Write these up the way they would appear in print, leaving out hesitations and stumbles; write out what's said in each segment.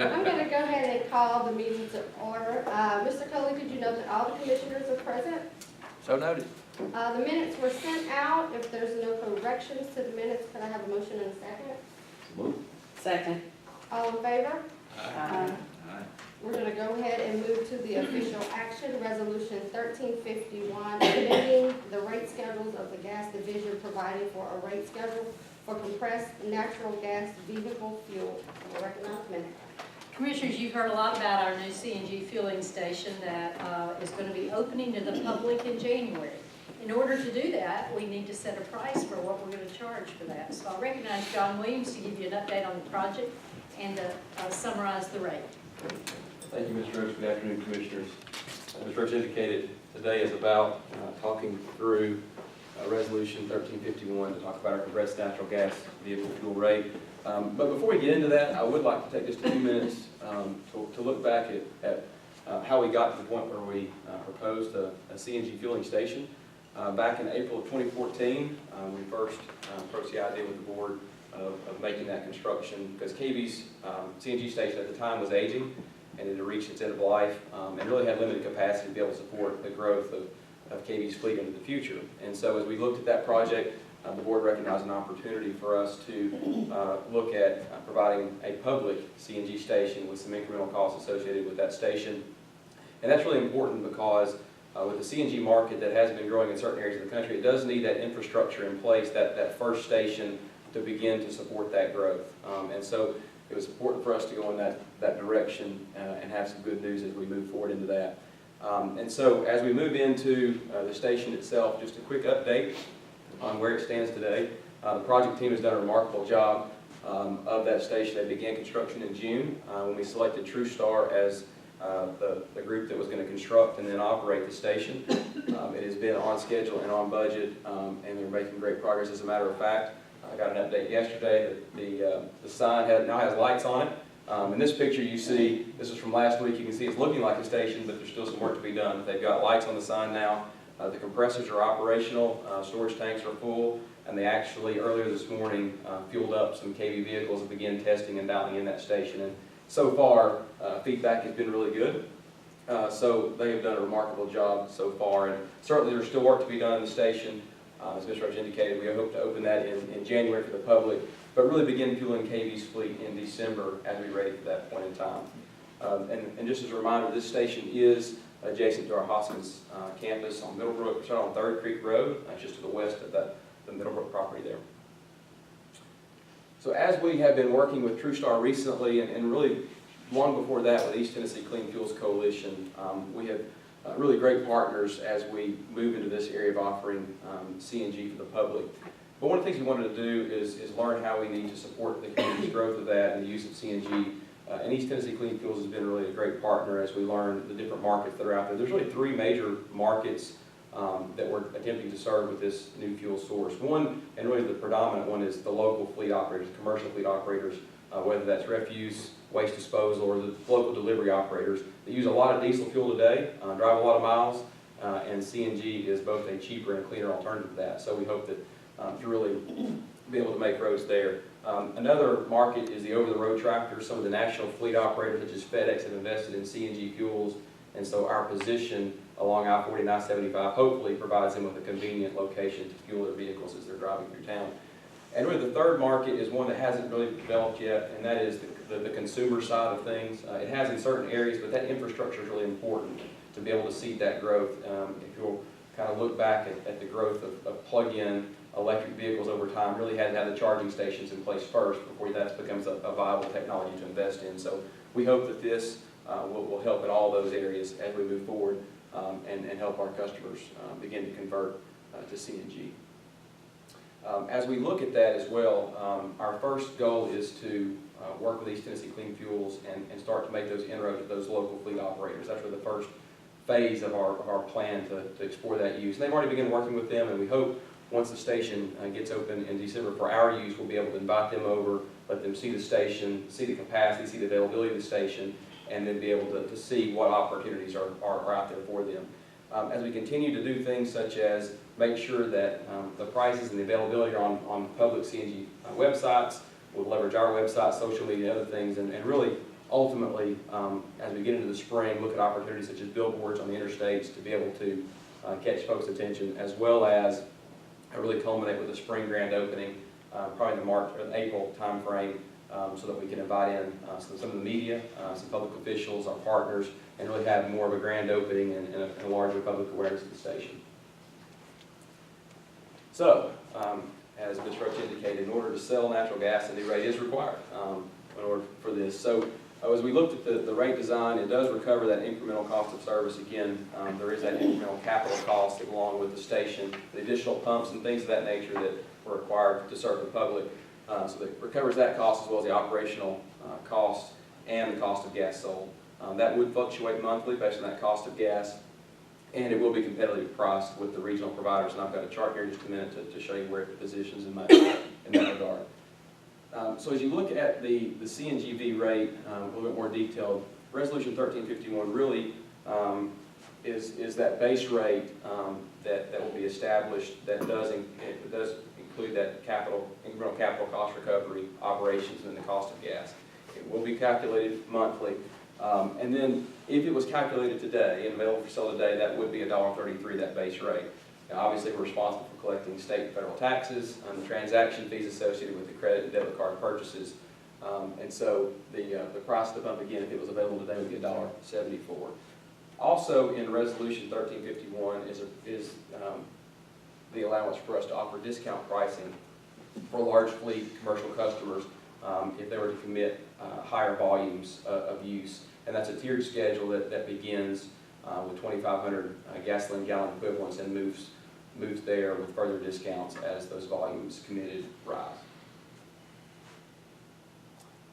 I'm going to go ahead and call the meeting to order. Mr. Coley, could you note that all the commissioners are present? So noted. The minutes were sent out. If there's no corrections to the minutes, could I have a motion and a second? Move. Second. All in favor? Aye. We're going to go ahead and move to the official action, Resolution 1351, amending the rate schedules of the gas division, providing for a rate schedule for compressed natural gas vehicle fuel. I will recognize the minute. Commissioners, you've heard a lot about our new CNG fueling station that is going to be opening to the public in January. In order to do that, we need to set a price for what we're going to charge for that. So I recognize John Williams to give you an update on the project and to summarize the rate. Thank you, Ms. Rhodes. Good afternoon, Commissioners. As Ms. Rhodes indicated, today is about talking through Resolution 1351 to talk about our compressed natural gas vehicle fuel rate. But before we get into that, I would like to take just a few minutes to look back at how we got to the point where we proposed a CNG fueling station. Back in April of 2014, we first approached the idea with the board of making that construction because KUB's CNG station at the time was aging and it had reached its end of life and really had limited capacity to be able to support the growth of KUB's fleet into the future. And so as we looked at that project, the board recognized an opportunity for us to look at providing a public CNG station with some incremental costs associated with that station. And that's really important because with the CNG market that has been growing in certain areas of the country, it does need that infrastructure in place, that first station to begin to support that growth. And so it was important for us to go in that direction and have some good news as we move forward into that. And so as we move into the station itself, just a quick update on where it stands today. The project team has done a remarkable job of that station. They began construction in June when we selected TrueStar as the group that was going to construct and then operate the station. It has been on schedule and on budget, and they're making great progress. As a matter of fact, I got an update yesterday that the sign now has lights on it. In this picture you see, this is from last week, you can see it's looking like a station, but there's still some work to be done. They've got lights on the sign now. The compressors are operational, storage tanks are full, and they actually, earlier this morning, fueled up some KV vehicles and began testing and dialing in that station. And so far, feedback has been really good. So they have done a remarkable job so far, and certainly there's still work to be done in the station. As Mr. Roach indicated, we hope to open that in January for the public, but really begin fueling KV's fleet in December as we're ready for that point in time. And just as a reminder, this station is adjacent to our Hoskins campus on Middlebrook, it's on 3rd Creek Road, just to the west of the Middlebrook property there. So as we have been working with TrueStar recently, and really long before that with East Tennessee Clean Fuels Coalition, we have really great partners as we move into this area of offering CNG for the public. But one of the things we wanted to do is learn how we need to support the community's growth of that and the use of CNG. And East Tennessee Clean Fuels has been really a great partner as we learn the different markets that are out there. There's really 3 major markets that we're attempting to serve with this new fuel source. One, and really the predominant one, is the local fleet operators, commercial fleet operators, whether that's refuse, waste disposal, or the local delivery operators that use a lot of diesel fuel today, drive a lot of miles, and CNG is both a cheaper and cleaner alternative to that. So we hope that to really be able to make roads there. Another market is the over-the-road tractors. Some of the national fleet operators such as FedEx have invested in CNG fuels, and so our position along I-40 and I-75 hopefully provides them with a convenient location to fuel their vehicles as they're driving through town. And really the third market is one that hasn't really developed yet, and that is the consumer side of things. It has in certain areas, but that infrastructure is really important to be able to seed that growth. If you'll kind of look back at the growth of plug-in electric vehicles over time, really had to have the charging stations in place first before that becomes a viable technology to invest in. So we hope that this will help in all those areas as we move forward and help our customers begin to convert to CNG. As we look at that as well, our first goal is to work with East Tennessee Clean Fuels and start to make those inroads with those local fleet operators. That's really the first phase of our plan to explore that use. And they've already begun working with them, and we hope once the station gets open in December for our use, we'll be able to invite them over, let them see the station, see the capacity, see the availability of the station, and then be able to see what opportunities are out there for them. As we continue to do things such as make sure that the prices and the availability are on public CNG websites, we'll leverage our website, social media, other things, and really ultimately, as we get into the spring, look at opportunities such as billboards on the interstates to be able to catch folks' attention, as well as really culminate with a spring grand opening, probably the March or the April timeframe, so that we can invite in some of the media, some public officials, our partners, and really have more of a grand opening and a larger public awareness of the station. So, as Ms. Roach indicated, in order to sell natural gas, a new rate is required in order for this. So, as we looked at the rate design, it does recover that incremental cost of service. Again, there is that incremental capital cost along with the station, the additional pumps and things of that nature that were required to serve the public. So it recovers that cost as well as the operational cost and the cost of gas sold. That would fluctuate monthly based on that cost of gas, and it will be competitively priced with the regional providers. And I've got a chart here in just a minute to show you where it positions in that regard. So as you look at the CNGV rate, a little bit more detailed, Resolution 1351 really is that base rate that will be established that does include that incremental capital cost recovery, operations, and the cost of gas. It will be calculated monthly. And then if it was calculated today and available for sale today, that would be $1.33, that base rate. Now, obviously, we're responsible for collecting state and federal taxes and the transaction fees associated with the credit and debit card purchases. And so the price of the pump, again, if it was available today, would be $1.74. Also in Resolution 1351 is the allowance for us to offer discount pricing for large fleet commercial customers if they were to commit higher volumes of use. And that's a tiered schedule that begins with 2,500 gasoline gallon equivalents and moves there with further discounts as those volumes committed rise.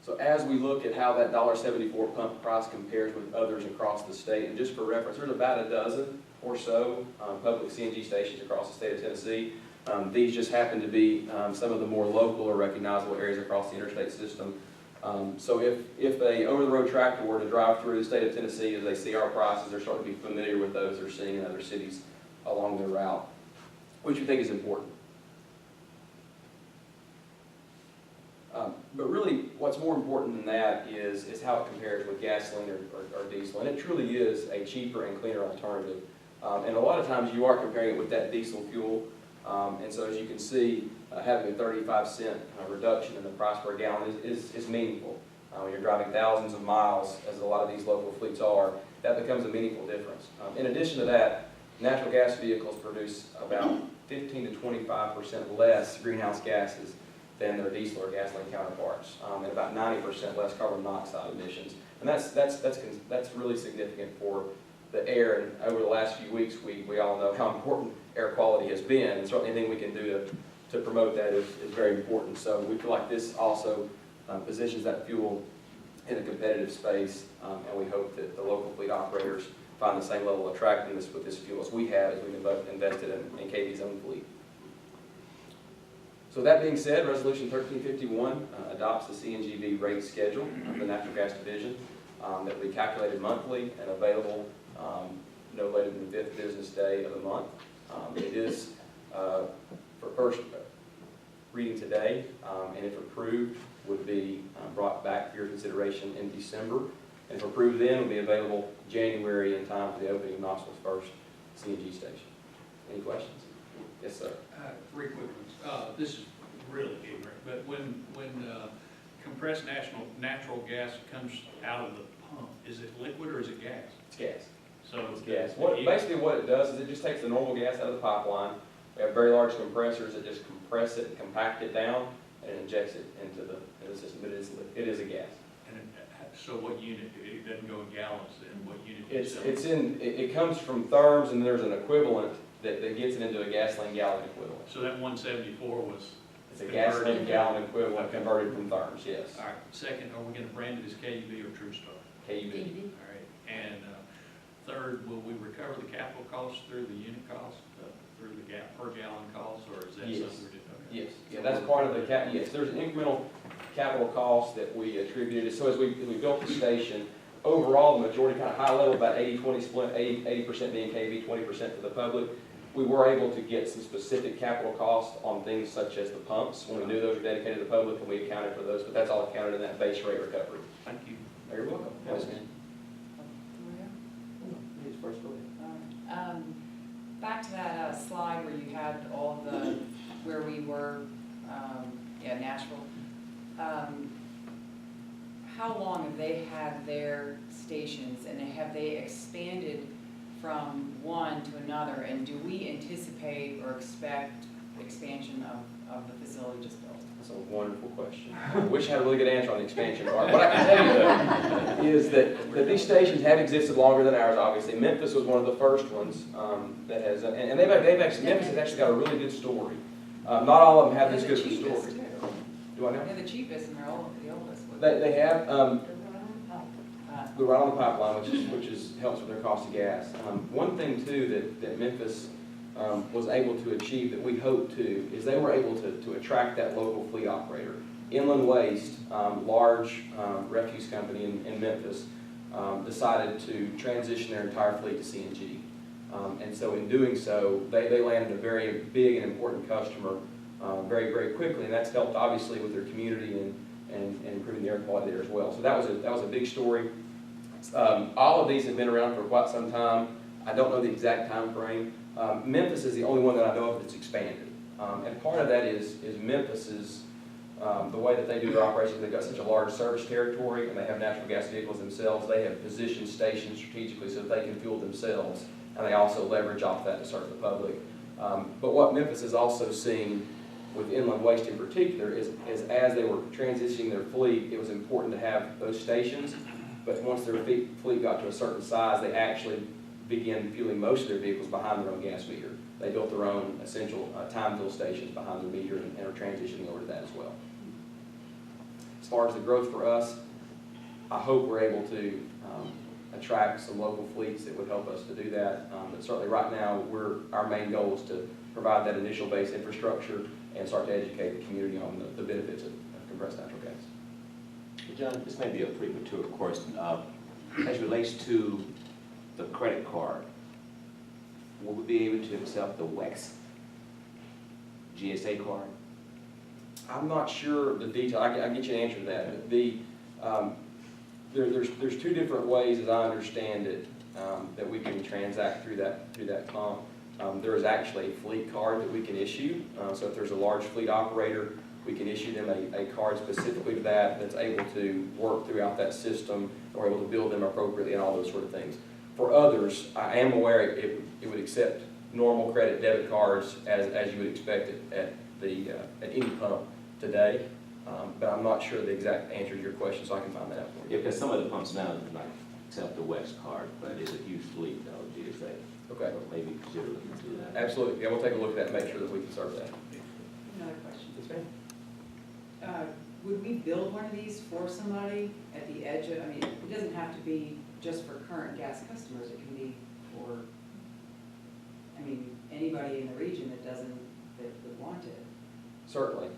So as we look at how that $1.74 pump price compares with others across the state, and just for reference, there's about a dozen or so public CNG stations across the state of Tennessee. These just happen to be some of the more local or recognizable areas across the interstate system. So if a over-the-road tractor were to drive through the state of Tennessee, as they see our prices, they're starting to be familiar with those they're seeing in other cities along their route, which we think is important. But really, what's more important than that is how it compares with gasoline or diesel. And it truly is a cheaper and cleaner alternative. And a lot of times you are comparing it with that diesel fuel. And so as you can see, having a 35-cent reduction in the price per gallon is meaningful. When you're driving thousands of miles, as a lot of these local fleets are, that becomes a meaningful difference. In addition to that, natural gas vehicles produce about 15 to 25% less greenhouse gases than their diesel or gasoline counterparts, and about 90% less carbon monoxide emissions. And that's really significant for the air. And over the last few weeks, we all know how important air quality has been, and certainly anything we can do to promote that is very important. So we feel like this also positions that fuel in a competitive space, and we hope that the local fleet operators find the same level of attractiveness with this fuel as we have as we've invested in KB's own fleet. So that being said, Resolution 1351 adopts the CNGV rate schedule of the Natural Gas Division that will be calculated monthly and available no later than the 5th business day of the month. It is for first reading today, and if approved, would be brought back for your consideration in December. And if approved then, it will be available January in time for the opening of Knoxville's first CNG station. Any questions? Yes, sir. Three quick ones. This is really ignorant, but when compressed natural gas comes out of the pump, is it liquid or is it gas? It's gas. So it's gas. Basically what it does is it just takes the normal gas out of the pipeline. We have very large compressors that just compress it, compact it down, and it injects it into the system. But it is a gas. And so what unit? It doesn't go in gallons then. What unit? It comes from therms, and there's an equivalent that gets it into a gasoline gallon equivalent. So that 174 was. It's a gasoline gallon equivalent converted from therms. Yes. All right. Second, are we going to brand it as KUB or TrueStar? KUB. All right. And third, will we recover the capital costs through the unit cost, through the per gallon cost, or is that Yes. something we're doing? Okay. Yes. Yeah, that's part of the yes. There's an incremental capital cost that we attributed. So as we built the station, overall the majority, kind of high level, about 80-20 split, 80% being KUB, 20% for the public. We were able to get some specific capital costs on things such as the pumps. When we knew those were dedicated to the public, and we accounted for those, but that's all accounted in that base rate recovery. Thank you. You're welcome. Yes, ma'am. Ladies first, go ahead. Back to that slide where you had all the, where we were, Nashville. How long have they had their stations, and have they expanded from one to another? And do we anticipate or expect expansion of the facility just built? That's a wonderful question. I wish I had a really good answer on the expansion part. What I can tell you, though, is that these stations have existed longer than ours, obviously. Memphis was one of the first ones that has, and Memphis has actually got a really good story. Not all of them have this good of a story. Do I know? They're the cheapest and they're the oldest. They have, they're right on the pipeline, which helps with their cost of gas. One thing too that Memphis was able to achieve that we hope to is they were able to attract that local fleet operator. Inland Waste, large refuse company in Memphis, decided to transition their entire fleet to CNG. And so in doing so, they landed a very big and important customer very, very quickly, and that's helped obviously with their community and improving the air quality there as well. So that was a big story. All of these have been around for quite some time. I don't know the exact time frame. Memphis is the only one that I know of that's expanded. And part of that is Memphis's, the way that they do their operations. They've got such a large service territory and they have natural gas vehicles themselves. They have positioned stations strategically so that they can fuel themselves, and they also leverage off that to serve the public. But what Memphis has also seen with Inland Waste in particular is as they were transitioning their fleet, it was important to have those stations. But once their fleet got to a certain size, they actually began fueling most of their vehicles behind their own gas meter. They built their own essential time fill stations behind their meter and are transitioning over to that as well. As far as the growth for us, I hope we're able to attract some local fleets that would help us to do that. But certainly right now, our main goal is to provide that initial base infrastructure and start to educate the community on the benefits of compressed natural gas. John, this may be a premature question. As it relates to the credit card, will we be able to accept the WEX GSA card? I'm not sure the detail. I can get you an answer to that. There's two different ways, as I understand it, that we can transact through that pump. There is actually a fleet card that we can issue. So if there's a large fleet operator, we can issue them a card specifically to that's able to work throughout that system, or able to bill them appropriately and all those sort of things. For others, I am aware it would accept normal credit debit cards as you would expect it at any pump today. But I'm not sure the exact answer to your question, so I can find that out for you. Yeah, because some of the pumps now like accept the WEX card, but it's a huge fleet though, GSA. Okay. So maybe consider looking into that. Absolutely. Yeah, we'll take a look at that and make sure that we can serve that. Another question. Yes, ma'am. Would we build one of these for somebody at the edge of, I mean, it doesn't have to be just for current gas customers, it can be for, I mean, anybody in the region that would want it. Certainly.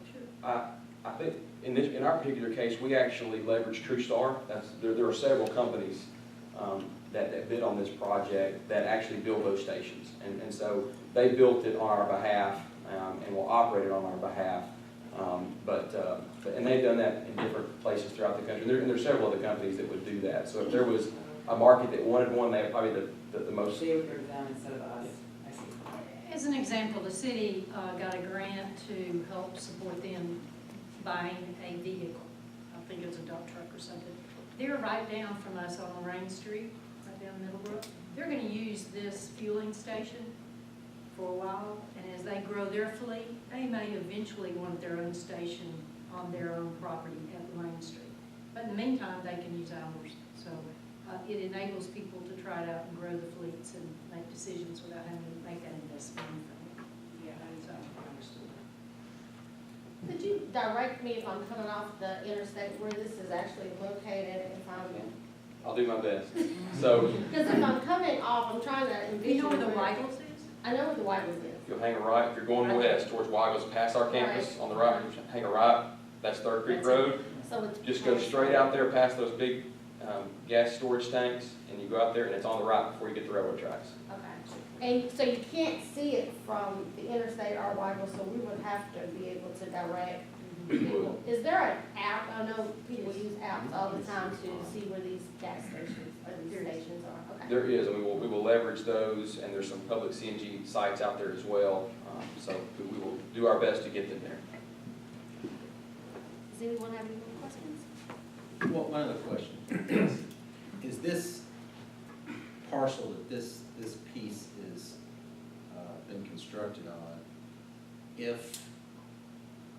I think in our particular case, we actually leverage TrueStar. There are several companies that bid on this project that actually build those stations. And so they built it on our behalf and will operate it on our behalf. And they've done that in different places throughout the country. And there's several other companies that would do that. So if there was a market that wanted one, they have probably the most. They would go to them instead of us. I see. As an example, the city got a grant to help support them buying a vehicle. I think it was a dump truck or something. They're right down from us on Rain Street, right down Middlebrook. They're going to use this fueling station for a while, and as they grow their fleet, they may eventually want their own station on their own property at Rain Street. But in the meantime, they can use ours. So it enables people to try it out and grow the fleets and make decisions without having to make that investment. Yeah, So, understood. Could you direct me if I'm coming off the interstate where this is actually located, if I'm, I'll do my best. So because if I'm coming off, I'm trying to Do envision. you know where the where- Weigels is? I know where the Weigels is. you'll hang a right. If you're going west towards Weigels, past our campus on the right, you hang a right. That's Third Creek That's it. Road. So it's. Just go straight out there past those big gas storage tanks, and you go out there, and it's on the right before you get to the railroad tracks. Okay. And so you can't see it from the interstate or Weigels, so we would have to be able to direct We would. Is there an app, I know people use apps all the time to see where these gas stations, or these stations are, okay. There is, and we will leverage those, and there's some public CNG sites out there as well. So we will do our best to get them there. Does anyone have any more questions? Well, one other question. Is this parcel that this piece is been constructed on, if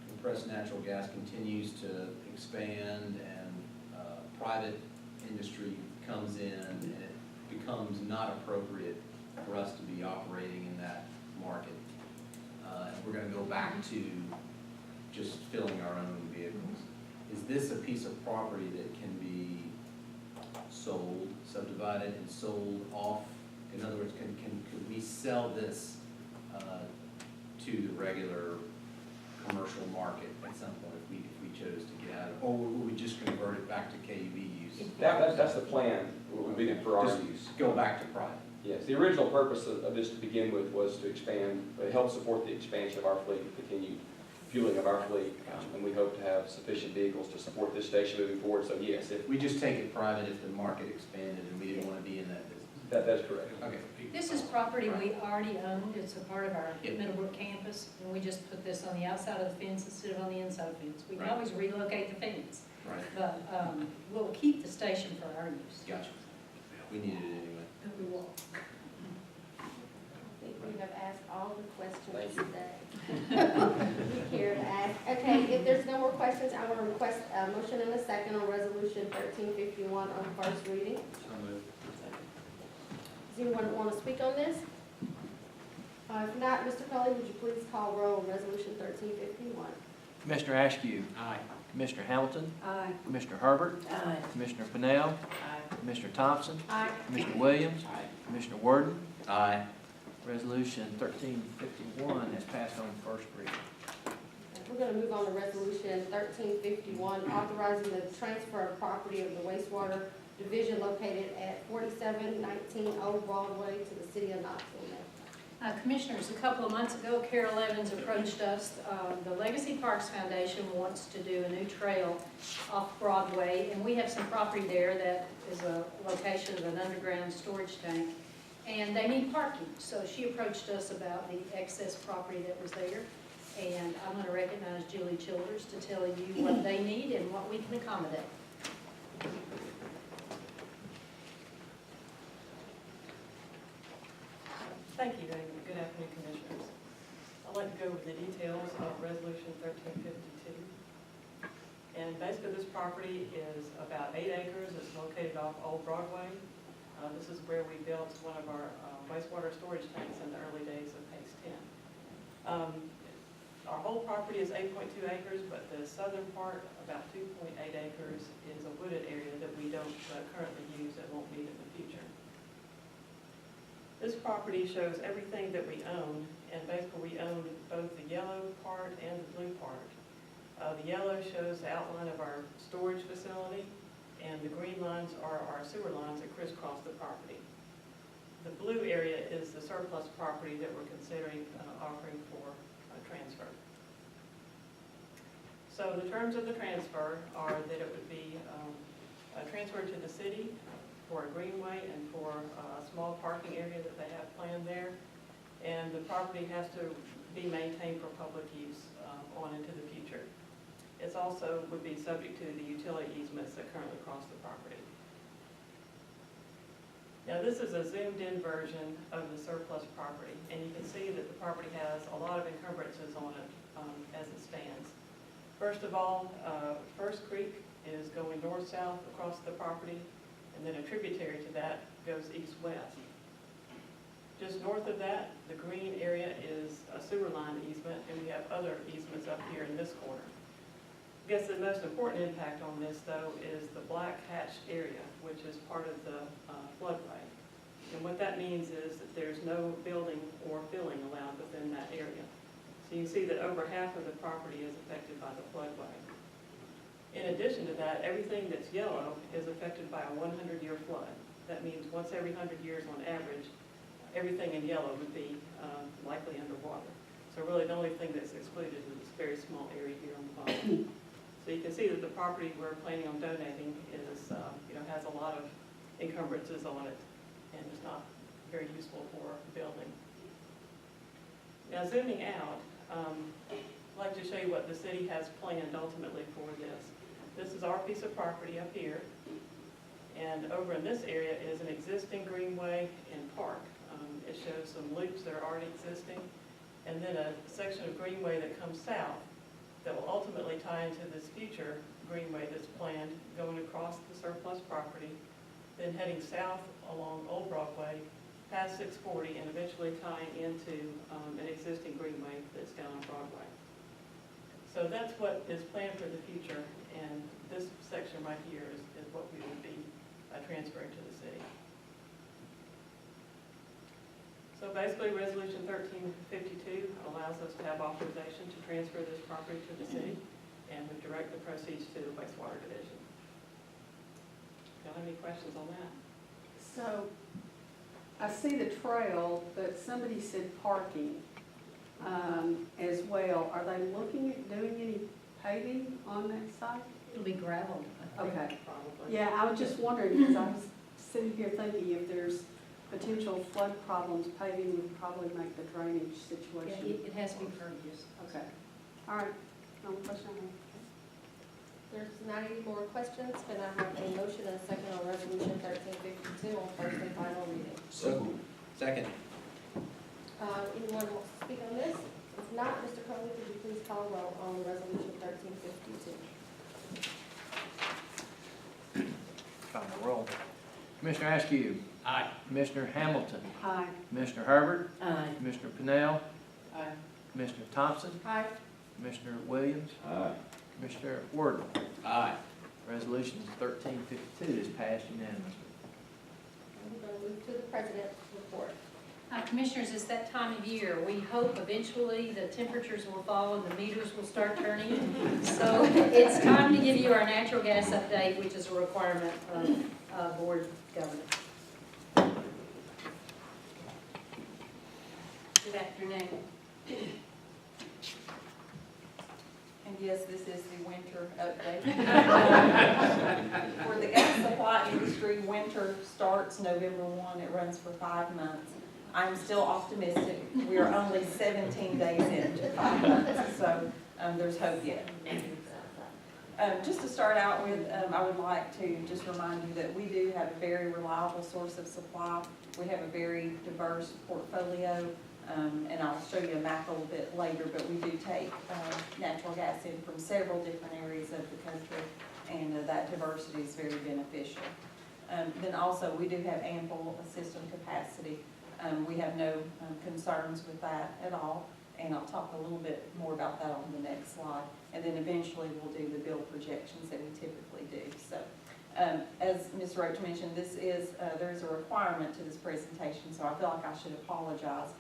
compressed natural gas continues to expand and private industry comes in and it becomes not appropriate for us to be operating in that market, and we're gonna go back to just filling our own vehicles, is this a piece of property that can be sold, subdivided and sold off? In other words, could we sell this to the regular commercial market at some point if we chose to get out of it? Or would we just convert it back to KUB use? That's the plan, would be for our Just use. go back to private? Yes, the original purpose of this to begin with was to expand, help support the expansion of our fleet, continued fueling of our fleet. And we hope to have sufficient vehicles to support this station moving forward. So yes, if We just take it private if the market expanded and we didn't want to be in that business? that's correct. Okay. This is property we already owned, it's a part of our Middlebrook campus, and we just put this on the outside of the fence instead of on the inside of the fence. We can Right. always relocate the fence, Right. but we'll keep the station for our use. Gotcha. We needed it anyway. We will. I think we have asked all the questions Thank you. today. We care to ask. Okay, if there's no more questions, I want to request a motion and a second on resolution 1351 on first reading. Does anyone want to speak on this? If not, Mr. Cully, would you please call roll on resolution 1351? Commissioner Askew. Aye. Commissioner Hamilton. Aye. Commissioner Herbert. Aye. Commissioner Fennell. Aye. Commissioner Thompson. Aye. Commissioner Williams. Commissioner Worden. Aye. Resolution 1351 has passed on first reading. We're going to move on to resolution 1351, authorizing the transfer of property of the wastewater division located at 4719 Old Broadway to the city of Knoxville. Commissioners, a couple of months ago, Carol Evans approached us. The Legacy Parks Foundation wants to do a new trail off Broadway, and we have some property there that is a location of an underground storage tank, and they need parking. So she approached us about the excess property that was there, and I'm going to recognize Julie Childers to tell you what they need and what we can accommodate. Thank you, and good afternoon, Commissioners. I'd like to go over the details of Resolution 1352. And basically, this property is about 8 acres. It's located off Old Broadway. This is where we built one of our wastewater storage tanks in the early days of Phase 10. Our whole property is 8.2 acres, but the southern part, about 2.8 acres, is a wooded area that we don't currently use and won't need in the future. This property shows everything that we own, and basically we own both the yellow part and the blue part. The yellow shows the outline of our storage facility, and the green lines are our sewer lines that crisscross the property. The blue area is the surplus property that we're considering offering for a transfer. So the terms of the transfer are that it would be transferred to the city for a greenway and for a small parking area that they have planned there. And the property has to be maintained for public use on into the future. It's also would be subject to the utility easements that currently cross the property. Now this is a zoomed in version of the surplus property, and you can see that the property has a lot of encumbrances on it as it stands. First of all, First Creek is going north-south across the property, and then a tributary to that goes east-west. Just north of that, the green area is a sewer line easement, and we have other easements up here in this corner. I guess the most important impact on this, though, is the black hatched area, which is part of the floodway. And what that means is that there's no building or filling allowed within that area. So you can see that over half of the property is affected by the floodway. In addition to that, everything that's yellow is affected by a 100-year flood. That means once every 100 years on average, everything in yellow would be likely underwater. So really, the only thing that's excluded is this very small area here on the bottom. So you can see that the property we're planning on donating is, has a lot of encumbrances on it, and is not very useful for building. Now zooming out, I'd like to show you what the city has planned ultimately for this. This is our piece of property up here, and over in this area is an existing greenway and park. It shows some loops that are already existing, and then a section of greenway that comes south that will ultimately tie into this future greenway that's planned going across the surplus property, then heading south along Old Broadway, past 640, and eventually tying into an existing greenway that's down on Broadway. So that's what is planned for the future, and this section right here is what we would be transferring to the city. So basically, Resolution 1352 allows us to have authorization to transfer this property to the city, and we direct the proceeds to the wastewater division. Do you have any questions on that? So, I see the trail, but somebody said parking as well. Are they looking at doing any paving on that site? It'll be gravelled, I think. Okay. Probably. Yeah, I was just wondering, because I was sitting here thinking if there's potential flood problems, paving would probably make the drainage Yeah, situation. it has to be pervious. Okay, all right, no question. There's not any more questions, can I have a motion and a second on resolution 1352 on first and final reading? So, second. Anyone wants to speak on this? If not, Mr. Crowley, could you please call a roll on resolution 1352? Call the roll. Commissioner Askew. Aye. Commissioner Hamilton. Aye. Commissioner Herbert. Aye. Commissioner Pennell. Aye. Commissioner Thompson. Aye. Commissioner Williams. Aye. Commissioner Worden. Aye. Resolution 1352 is passed unanimously. We're going to move to the president's report. Commissioners, it's that time of year. We hope eventually the temperatures will fall and the meters will start turning. So it's time to give you our natural gas update, which is a requirement of board governance. Good afternoon. And yes, this is the winter update. For the gas supply industry, winter starts November 1, it runs for 5 months. I'm still optimistic. We are only 17 days into 5 months, so there's hope yet. Just to start out with, I would like to just remind you that we do have a very reliable source of supply. We have a very diverse portfolio, and I'll show you a map a little bit later, but we do take natural gas in from several different areas of the country, and that diversity is very beneficial. Then also, we do have ample system capacity. We have no concerns with that at all, and I'll talk a little bit more about that on the next slide. And then eventually we'll do the bill projections that we typically do. So, as Ms. Roach mentioned, this is there is a requirement to this presentation, so I feel like I should apologize